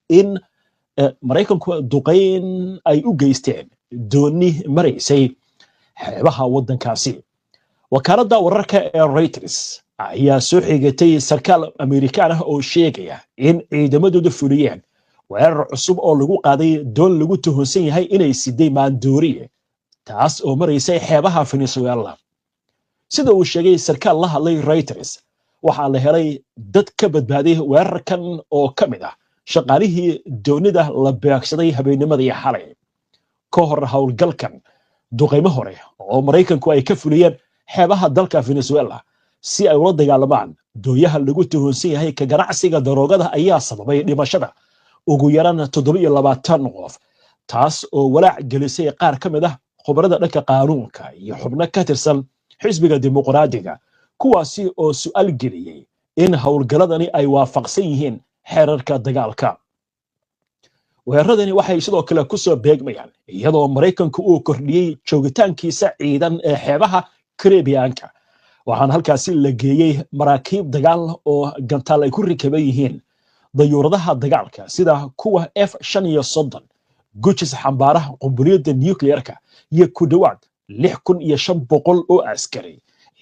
in maraykanku duqayn ay u geysteen dooni maraysay xeebaha waddankaasi. wakaaladda wararka ee Reuters ayaa soo xigatay sarkaal Amerikaan ah oo sheegaya in ciidamadoodu fuliyeen weerar cusub oo lagu qaaday doon lagu tuhunsan yahay inay siday maandooriye taas oo maraysay xeebaha Venezuela. sida uu sheegay sarkaal la hadlay Reuters, waxaa la helay dad ka badbaaday weerarkan oo ka mid ah shaqaalihii doonida la beegsaday habeennimadii xalay. ka hor howlgalkan, duqaymo hore oo Maraykanku ay ka fuliyeen xeebaha dalka Venezuela si ay ula dagaalamaan dooyaha lagu tuhunsan yahay ka ganacsiga daroogada ayaa sababay dhimashada ugu yaraan 27 qof, taas oo walaac gelisay qaar ka mid ah khubarada dhanka qaanuunka iyo xubno ka tirsan xisbiga dimuqraadiga, kuwaasi oo su'aal geliyay in howlgaladani ay waafaqsan yihiin xeerarka dagaalka. weeraradani waxay sidoo kale ku soo beegmayaan iyadoo Maraykanku uu kordhiyey joogitaankiisa ciidan ee xeebaha Caribbean-ka, waxaana halkaasi la geeyey maraakiib dagaal oo gantaal ay ku rikaban yihiin dayuuradaha dagaalka sida kuwa F-35, gujis xambaaraha qunbuliyadda nuclear-ka iyo ku dhawaad 6,500 oo askari,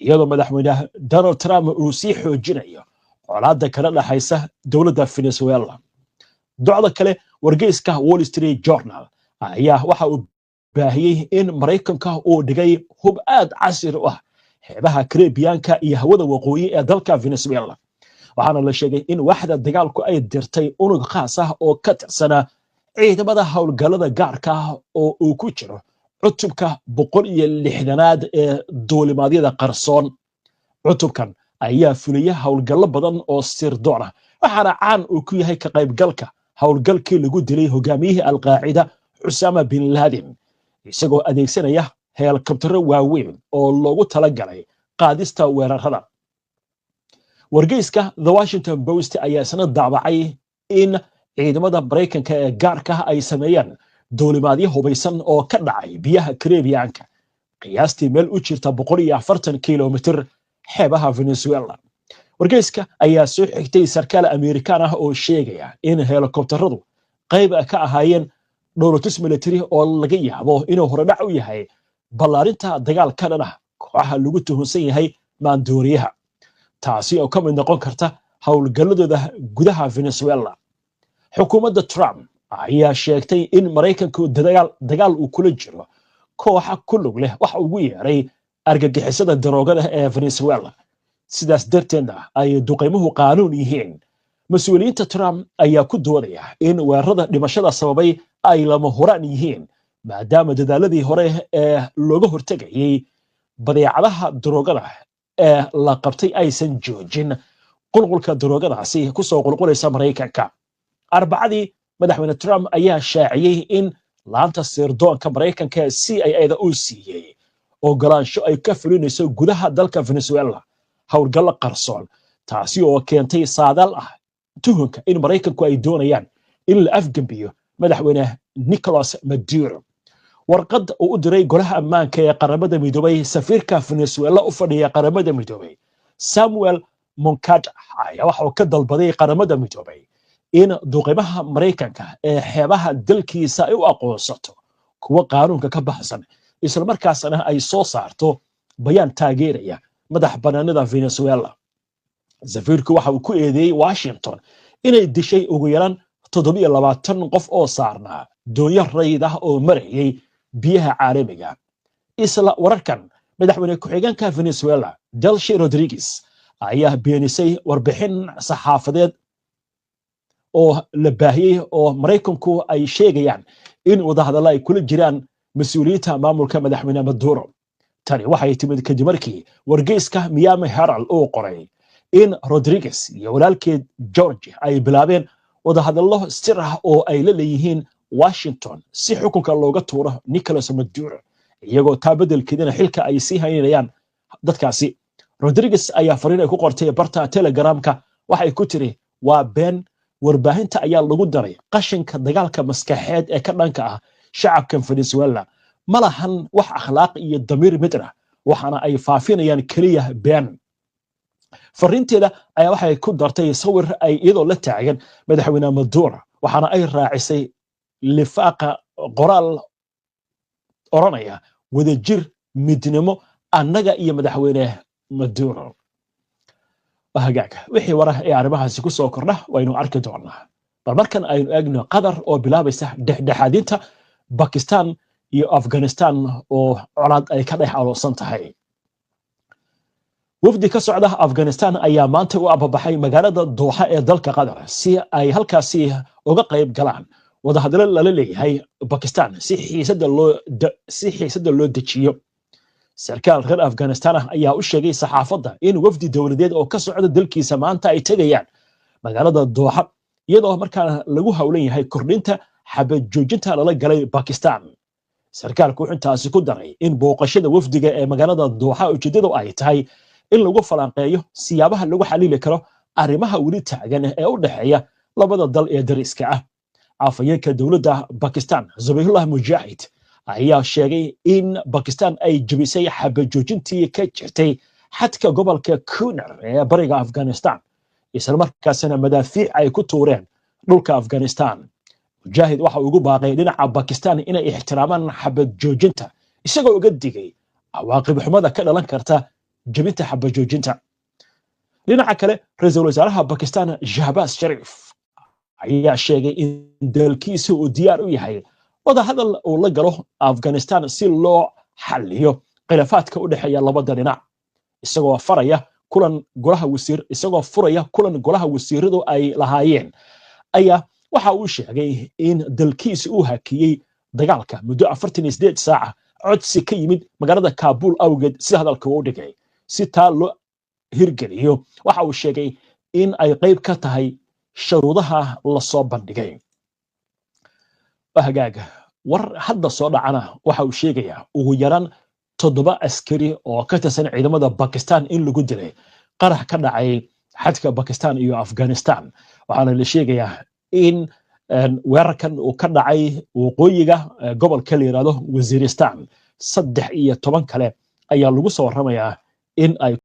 iyadoo madaxweynaha Donald Trump uu sii xoojinayo colaadda kala dhaxaysa dowladda Venezuela. docda kale, wargeyska Wall Street Journal ayaa waxa uu baahiyey in Maraykanka uu dhigay hub aad casri ah xeebaha Caribbean-ka iyo hawada waqooyi ee dalka Venezuela, waxaana la sheegay in waaxda dagaalku ay dirtay unug khaas ah oo ka tirsana ciidamada howlgallada gaarka ah oo uu ku jiro cutubka 160aad ee duulimaadyada qarsoon. cutubkan ayaa fuliya howlgallo badan oo sirdoon ah, waxaana caan uu ku yahay ka qaybgalka howlgalkii lagu dilay hogaamiyihii Al-Qaacida Osama bin Laden, isagoo adeegsanaya helikobtaro waaweyn oo loogu talagalay qaadista weerarada. wargeyska The Washington Post ayaa isna daabacay in ciidamada Maraykanka ee gaarka ah ay sameeyeen duulimaadyo hubaysan oo ka dhacay biyaha Caribbean-ka, qiyaastii meel u jirta 140 kilomitir xeebaha Venezuela. wargeyska ayaa soo xigtay sarkaal Amerikaan ah oo sheegaya in helikobtaradu qayb ka ahaayeen dowlatus military oo laga yaabo inuu horedhac u yahay ballaarinta dagaalka dhanah kooxaha lagu tuhunsan yahay maandooriyaha, taasi oo ka mid noqon karta howlgalladooda gudaha Venezuela. xukuumadda Trump ayaa sheegtay in Maraykanku dagaal uu kula jiro kooxa ku lug leh waxa ugu yeeray argagixisada daroogada ee Venezuela, sidaas darteedna ay duqaymuhu qaanuun yihiin. mas-uuliyiinta Trump ayaa ku doodaya in weerarada dhimashada sababay ay lama huraan yihiin, maadaama dadaaladii hore ee looga hortegayay badeecadaha daroogada ee la qabtay aysan joojin qulqulka daroogadaasi ku soo qulqulaysa Maraykanka. arbacadii, madaxweyne Trump ayaa shaaciyey in laanta sirdoonka Maraykanka ee CIA-da uu siiyey ogolaansho ay ka fulinayso gudaha dalka Venezuela howlgallo qarsoon, taasi oo keentay saadaal ah tuhunka in Maraykanku ay doonayaan in la afgembiyo madaxweyne Nicolas Maduro. warqad uu u diray golaha ammaanka ee qaramada midoobay safiirka Venezuela u fadhiya qaramada midoobay Samuel Moncada ayaa waxa uu ka dalbaday qaramada midoobay in duqeymaha Maraykanka ee xeebaha dalkiisa ay u aqoonsato kuwa qaanuunka ka baxsan, isla markaasna ay soo saarto bayaan taageeraya madax banaanida Venezuela. safiirku waxa uu ku eedeeyay Washington inay dishay ugu yaraan 27 qof oo saarnaa doonyo rayid ah oo marayay biyaha caalamiga. isla wararkan, madaxweyne ku-xigeenka Venezuela Delcy Rodriguez ayaa beenisay warbixin saxaafadeed oo la baahiyey oo Maraykanku ay sheegayaan in wadahadalo ay kula jiraan mas-uuliyiinta maamulka madaxweyne Maduro. tani waxay timid kadib markii wargeyska Miami Herald uu qoray in Rodriguez iyo walaalkeed George ay bilaabeen wadahadallo sir ah oo ay la leeyihiin Washington si xukunka looga tuuro Nicolas Maduro, iyagoo taa beddelkeedina xilka ay sii haynayaan dadkaasi. Rodriguez ayaa fariin ay ku qortay barta Telegramka waxay ku tiri, waa been, warbaahinta ayaa lagu daray qashinka dagaalka maskaxeed ee ka dhanka ah shacabka Venezuela, ma lahan wax akhlaaq iyo damiir midna, waxaana ay faafinayaan kaliya been. fariinteeda ayaa waxay ku dartay sawir ay iyadoo la taagan madaxweyne Maduro waxaana ay raacisay lifaaqa qoraal oranaya wadajir midnimo annaga iyo madaxweyne Maduro. hagaaga wixii waraha ee arrimahaasi ku soo kordha waynu arki doonaa. bal markan aynu eegno Qatar oo bilaabaysa dhexdhexaadinta Pakistan iyo Afghanistan oo colaad ay ka dhex aloosan tahay. wafdi ka socda Afghanistan ayaa maanta u ababaxay magaalada Doha ee dalka Qatar si ay halkaasi uga qayb galaan wadahadalo lala leeyahay Pakistan si xiisada loo dejiyo. sarkaal reer Afghanistan ayaa u sheegay saxaafadda in wafdi dawladeed oo ka socda dalkiisa maanta ay tagayaan magaalada Doha iyadoo markaa lagu hawlan yahay kordhinta xabad joojinta lala galay Pakistan. sarkaalku wuxuu intaasi ku daray in booqashada wafdiga ee magaalada Doha ujeedadu ay tahay in lagu falanqeeyo siyaabaha lagu xalili karo arrimaha weli taagan ee u dhaxeeya labada dal ee dariska ah. afayeenka dawladda Pakistan Zabihullah Mujahid ayaa sheegay in Pakistan ay jabisay xabad joojintii ka jirtay xadka gobolka Kunar ee bariga Afghanistan isla markaasina madaafiic ay ku tuureen dhulka Afghanistan. Mujahid waxa uu ugu baaqay dhinaca Pakistan inay ixtiraamaan xabad joojinta isagoo uga digay cawaaqib xumada ka dhalan karta jabinta xabad joojinta. dhinaca kale ra'iisul wasaaraha Pakistan Shahbaz Sharif ayaa sheegay in dalkiisa uu diyaar u yahay wadahadal uu la galo Afghanistan si loo xalliyo khilaafaadka u dhaxeeya labada dhinac isagoo furaya kulan golaha wasiiradu ay lahaayeen ayaa waxa uu sheegay in dalkiisa uu hakiyay dagaalka muddo 48 saac codsi ka yimid magaalada Kabul awgeed si hadalka uu dhigay si taa loo hirgeliyo waxa uu sheegay in ay qayb ka tahay shuruudaha la soo bandhigay. hagaaga war hadda soo dhacana waxa uu sheegayaa ugu yaraan 7 askari oo ka tirsan ciidamada Pakistan in lagu dilay qarax ka dhacay xadka Pakistan iyo Afghanistan. waxaana la sheegayaa in weerarkan uu ka dhacay waqooyiga gobolka la yiraahdo Waziristan 13 kale ayaa lagu soo waramayaa in ay